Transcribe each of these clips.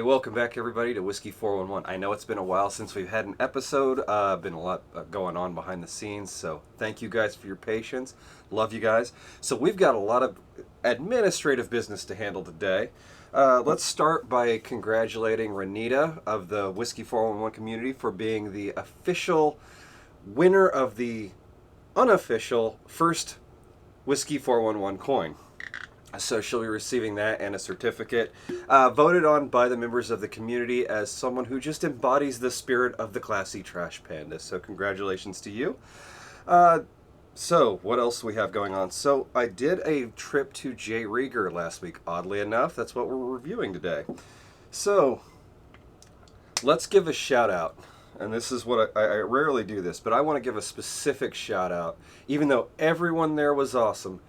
welcome back everybody to Whiskey 411. I know it's been a while since we've had an episode. Been a lot going on behind the scenes, so thank you guys for your patience. Love you guys. So we've got a lot of administrative business to handle today. Let's start by congratulating Renita of the Whiskey 411 community for being the official winner of the unofficial first Whiskey 411 coin. So she'll be receiving that and a certificate, voted on by the members of the community as someone who just embodies the spirit of the Classy Trash Pandas. So congratulations to you. So what else we have going on? So I did a trip to Rieger last week. Oddly enough, that's what we're reviewing today. So let's give a shout out. And this is what I rarely do this, but I want to give a specific shout out, even though everyone there was awesome.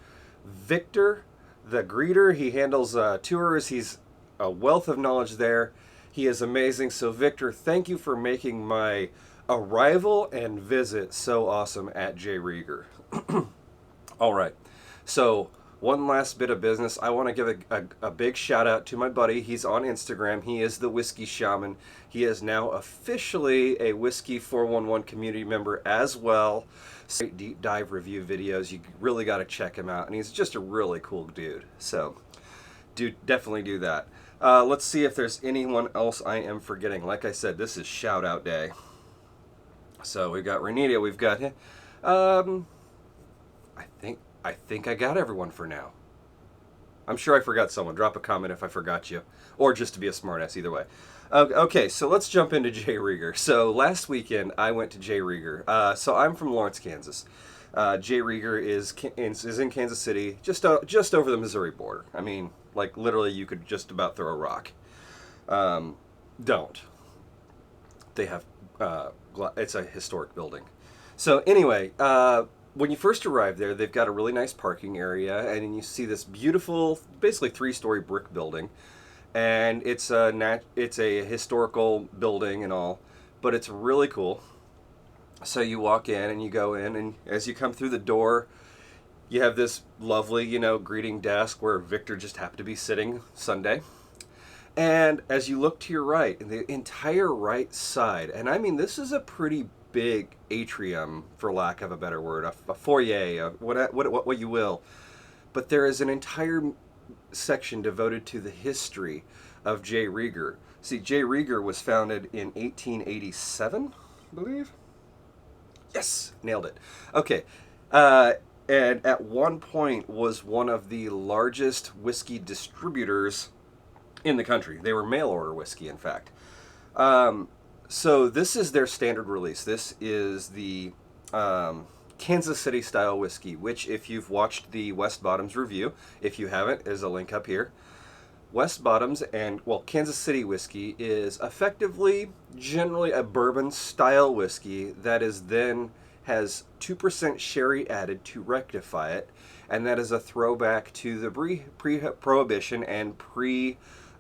Victor, the greeter, he handles tours. He's a wealth of knowledge there. He is amazing. So Victor, thank you for making my arrival and visit so awesome at Rieger. All right. So one last bit of business. I want to give a big shout out to my buddy. He's on Instagram. He is the Whiskey Shaman. He is now officially a Whiskey 411 community member as well. Great deep dive review videos. You really got to check him out. And he's just a really cool dude. So definitely do that. Let's see if there's anyone else I am forgetting. Like I said, this is shout out day. So we've got Renita. We've got I think I got everyone for now. I'm sure I forgot someone. Drop a comment if I forgot you. Or just to be a smartass, either way. Okay, so let's jump into Rieger. So last weekend, I went to Rieger. So I'm from Lawrence, Kansas. Rieger is in Kansas City, just over the Missouri border. I mean, like literally you could just about throw a rock. Don't. They have, it's a historic building. So anyway, when you first arrive there, they've got a really nice parking area, and you see this beautiful, basically 3-story brick building, and it's a historical building and all, but it's really cool. So you walk in and you go in, and as you come through the door, you have this lovely, greeting desk where Victor just happened to be sitting Sunday. And as you look to your right, the entire right side, and I mean this is a pretty big atrium, for lack of a better word, a foyer, what you will. But there is an entire section devoted to the history of Rieger. See, Rieger was founded in 1887, I believe. Yes, nailed it. Okay, and at one point was one of the largest whiskey distributors in the country. They were mail order whiskey, in fact. So this is their standard release. This is the Kansas City style whiskey, which if you've watched the West Bottoms review, if you haven't, there's a link up here. West Bottoms and, Kansas City whiskey is effectively, generally a bourbon style whiskey that is then has 2% sherry added to rectify it, and that is a throwback to the pre-prohibition and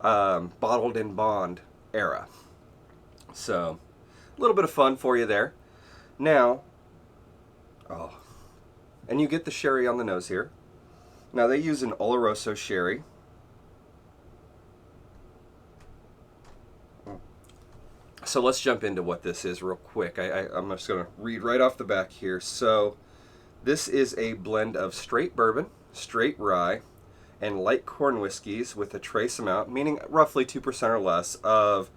bottled in bond era. So, a little bit of fun for you there. Now, and you get the sherry on the nose here. Now, they use an Oloroso sherry. So let's jump into what this is real quick. I'm just going to read right off the back here. So, this is a blend of straight bourbon, straight rye, and light corn whiskeys with a trace amount, meaning roughly 2% or less, of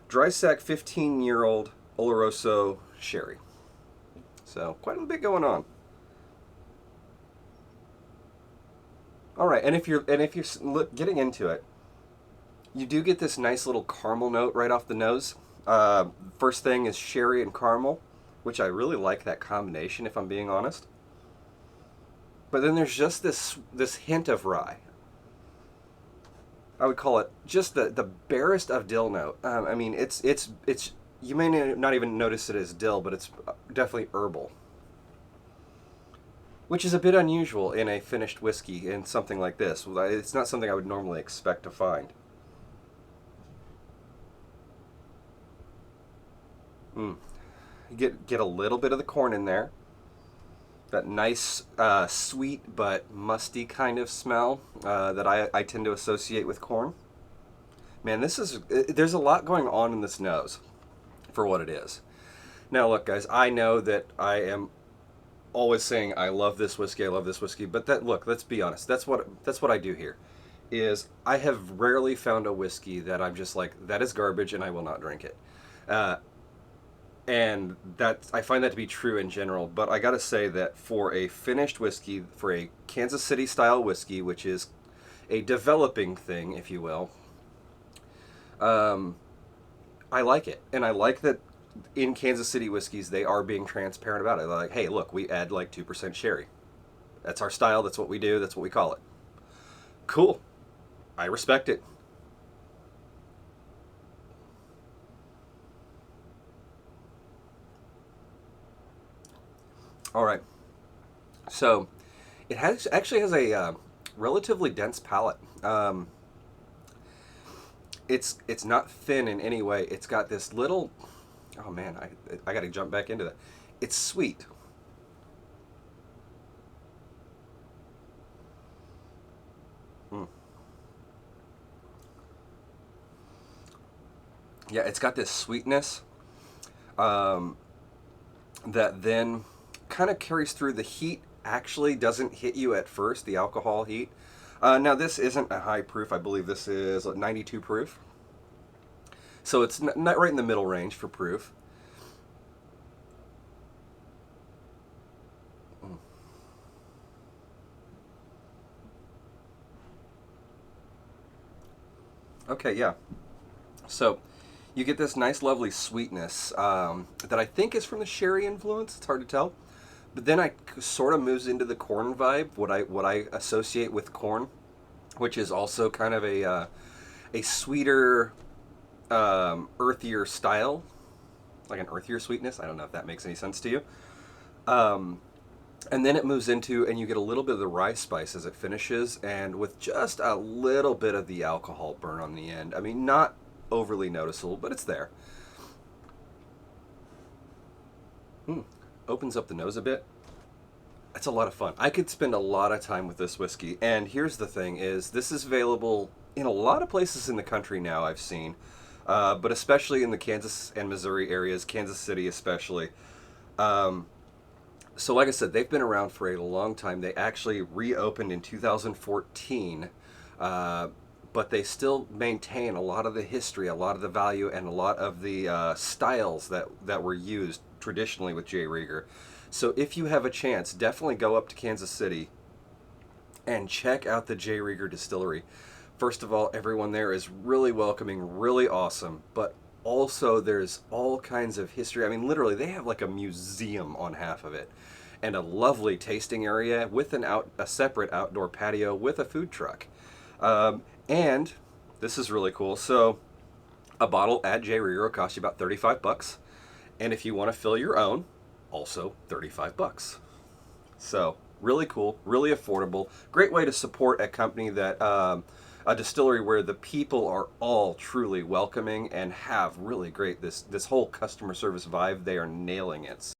dry sack 15-year-old Oloroso sherry. So quite a bit going on. All right, and if you're getting into it, you do get this nice little caramel note right off the nose. First thing is sherry and caramel, which I really like that combination, if I'm being honest. But then there's just this hint of rye. I would call it just the barest of dill note. I mean, it's you may not even notice it as dill, but it's definitely herbal, which is a bit unusual in a finished whiskey in something like this. It's not something I would normally expect to find. You get a little bit of the corn in there. That nice, sweet but musty kind of smell that I tend to associate with corn. Man, there's a lot going on in this nose for what it is. Now, look, guys, I know that I am always saying I love this whiskey, I love this whiskey, but look, let's be honest. That's what I do here. Is I have rarely found a whiskey that I'm just like that is garbage and I will not drink it. Uh, and that I find that to be true in general. But I gotta say that for a finished whiskey, for a Kansas City style whiskey, which is a developing thing, if you will, um, I like it, and I like that in Kansas City whiskeys they are being transparent about it. They're like, hey, look, we add like 2% sherry. That's our style. That's what we do. That's what we call it. Cool. I respect it. All right. So it has actually has a relatively dense palate. It's not thin in any way. It's got this little. Oh man, I got to jump back into that. It's sweet. Mm. Yeah, it's got this sweetness um, that then kind of carries through. The heat actually doesn't hit you at first. The alcohol heat. Now this isn't a high proof. I believe this is 92 proof. So it's not right in the middle range for proof. Mm. Okay, yeah. So you get this nice, lovely sweetness that I think is from the sherry influence. It's hard to tell, but then I sort of moves into the corn vibe. What I associate with corn, which is also kind of a sweeter, earthier style, like an earthier sweetness. I don't know if that makes any sense to you. Um, and then it moves into, and you get a little bit of the rye spice as it finishes, and with just a little bit of the alcohol burn on the end. I mean, not overly noticeable, but it's there. Hmm. Opens up the nose a bit. It's a lot of fun. I could spend a lot of time with this whiskey. And here's the thing: is this is available in a lot of places in the country now. I've seen, but especially in the Kansas and Missouri areas, Kansas City especially. Um, so, like I said, they've been around for a long time. They actually reopened in 2014, uh, but they still maintain a lot of the history, a lot of the value, and a lot of the styles that were used traditionally with J. Rieger. So, if you have a chance, definitely go up to Kansas City and check out the J. Rieger Distillery. First of all, everyone there is really welcoming, really awesome, but also there's all kinds of history. I mean, literally, they have like a museum on half of it, and a lovely tasting area with a separate outdoor patio with a food truck. And this is really cool. So a bottle at J. Rieger will cost you about 35 bucks, and if you want to fill your own, also 35 bucks. So really cool, really affordable. Great way to support a company that a distillery where the people are all truly welcoming and have really great this whole customer service vibe. They are nailing it. So